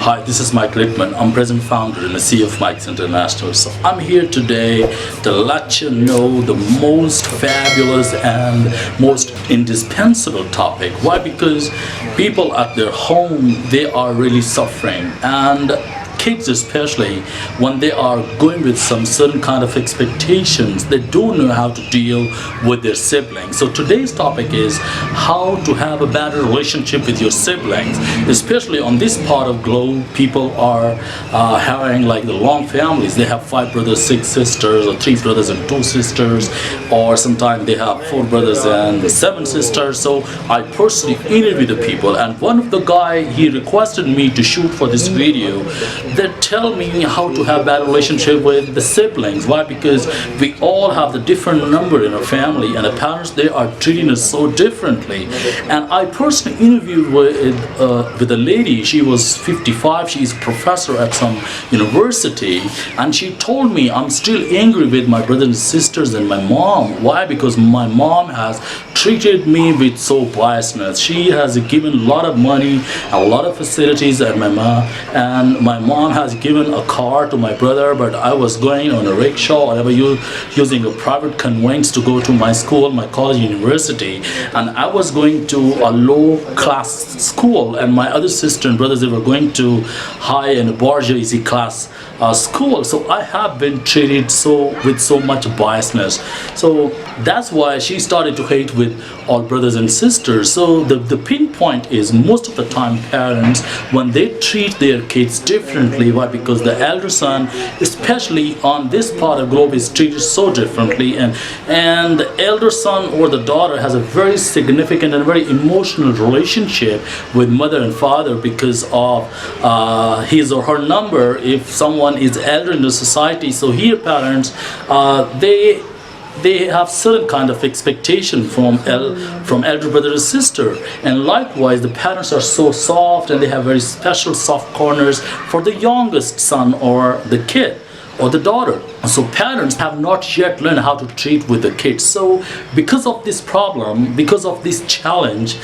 Hi, this is Mike Litman. I'm present founder and the CEO of Mike's International. So I'm here today to let you know the most fabulous and most indispensable topic. Why? Because people at their home, they are really suffering, and kids especially, when they are going with some certain kind of expectations, they don't know how to deal with their siblings. So today's topic is how to have a better relationship with your siblings. Especially on this part of globe, people are having like the long families. They have 5 brothers, 6 sisters, or 3 brothers and 2 sisters, or sometimes they have 4 brothers and 7 sisters. So I personally interview the people, and one of the guy, he requested me to shoot for this video that tell me how to have bad relationship with the siblings. Why? Because we all have the different number in our family, and the parents, they are treating us so differently. And I personally interviewed with a lady. She was 55. She is a professor at some university, and she told me, I'm still angry with my brothers and sisters and my mom. Why? Because my mom has treated me with so biasness. She has given a lot of money, a lot of facilities, and my mom has given a car to my brother, but I was going on a rickshaw, whatever, using a private conveyance to go to my school, my college, university, and I was going to a low class school, and my other sister and brothers, they were going to high and bourgeoisie class school. So I have been treated with so much biasness. So that's why she started to hate with all brothers and sisters. So the pinpoint is, most of the time parents, when they treat their kids differently. Why? Because the elder son, especially on this part of globe, is treated so differently, and the elder son or the daughter has a very significant and very emotional relationship with mother and father because of his or her number, if someone is elder in the society. So here parents, they have certain kind of expectation from elder brother or sister, and likewise the parents are so soft, and they have very special soft corners for the youngest son or the kid or the daughter. So parents have not yet learned how to treat with the kids. So because of this problem, because of this challenge,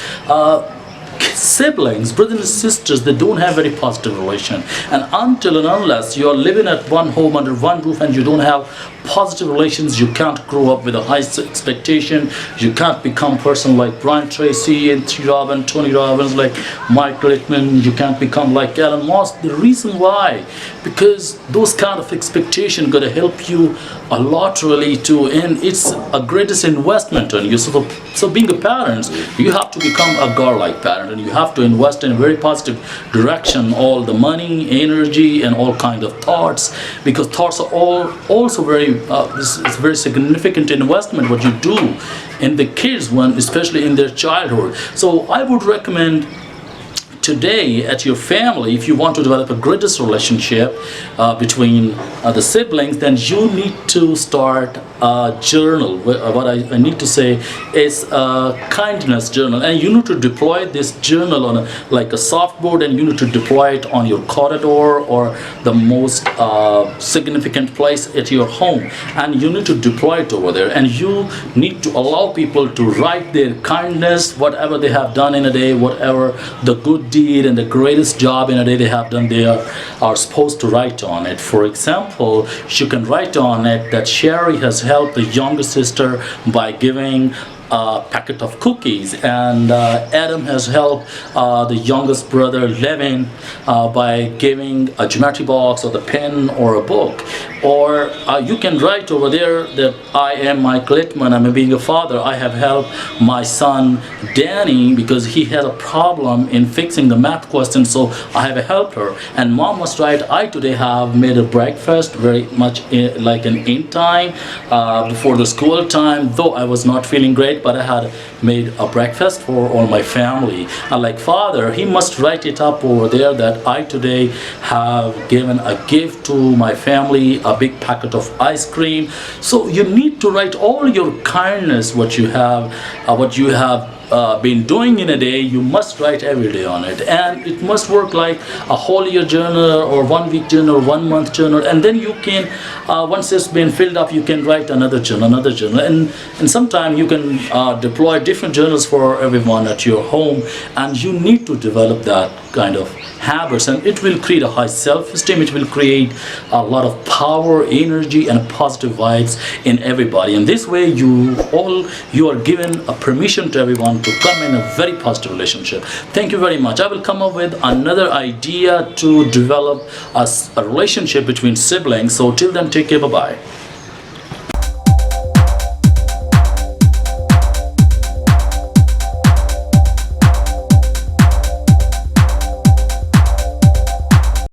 siblings, brothers and sisters, they don't have very positive relation. And until and unless you are living at one home under one roof and you don't have positive relations, you can't grow up with a high expectation. You can't become person like Brian Tracy and Tony Robbins, like Mike Litman. You can't become like Elon Musk. The reason why, because those kind of expectation gonna help you a lot really too, and it's a greatest investment on you. So being a parent, you have to become a godlike parent, and you have to invest in a very positive direction, all the money, energy, and all kind of thoughts, because thoughts are all also very it's very significant investment what you do in the kids, especially in their childhood. So I would recommend today at your family, if you want to develop a greatest relationship between the siblings, then you need to start a journal. What I need to say is a kindness journal, and you need to deploy this journal on like a softboard, and you need to deploy it on your corridor or the most significant place at your home, and you need to deploy it over there, and you need to allow people to write their kindness, whatever they have done in a day, whatever the good deed and the greatest job in a day they have done, they are supposed to write on it. For example, you can write on it that Sherry has helped the younger sister by giving a packet of cookies, and Adam has helped the youngest brother Levin by giving a geometry box or the pen or a book. Or you can write over there that I am Mike Litman, I'm being a father, I have helped my son Danny because he had a problem in fixing the math question, so I have helped her. And mom must write, I today have made a breakfast very much like an in time before the school time, though I was not feeling great, but I had made a breakfast for all my family. And like father, he must write it up over there that I today have given a gift to my family, a big packet of ice cream. So you need to write all your kindness, what you have been doing in a day. You must write every day on it, and it must work like a whole year journal or 1 week journal, 1 month journal, and then you can once it's been filled up, you can write another journal, and sometime you can deploy different journals for everyone at your home, and you need to develop that kind of habits, and it will create a high self-esteem. It will create a lot of power, energy, and positive vibes in everybody. And this way you are given a permission to everyone to come in a very positive relationship. Thank you very much. I will come up with another idea to develop a relationship between siblings. So till then, take care. Bye bye.